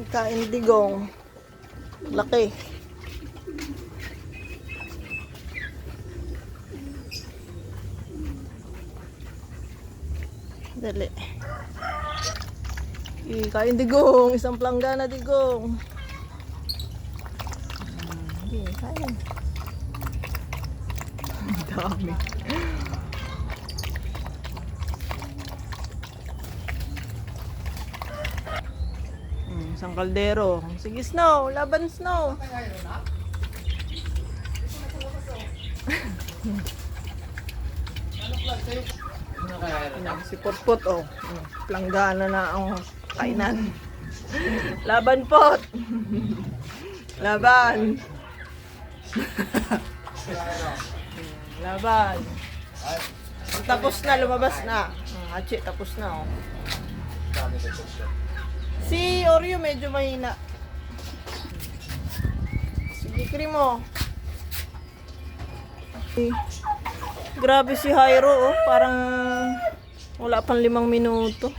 Kain digong. Laki. Dali. Kain digong. Isang planggana digong. Kain. Ang dami. Isang kaldero. Sige, Snow. Laban, Snow. Si Potpot, oh. Planggana na ang kainan. Laban, Pot. Laban. Laban. Tapos na, lumabas na. Achi, tapos na, oh. Si Oreo medyo mahina. Sige, Krimo. Grabe si Hyro, oh. Parang wala pang 5 minuto.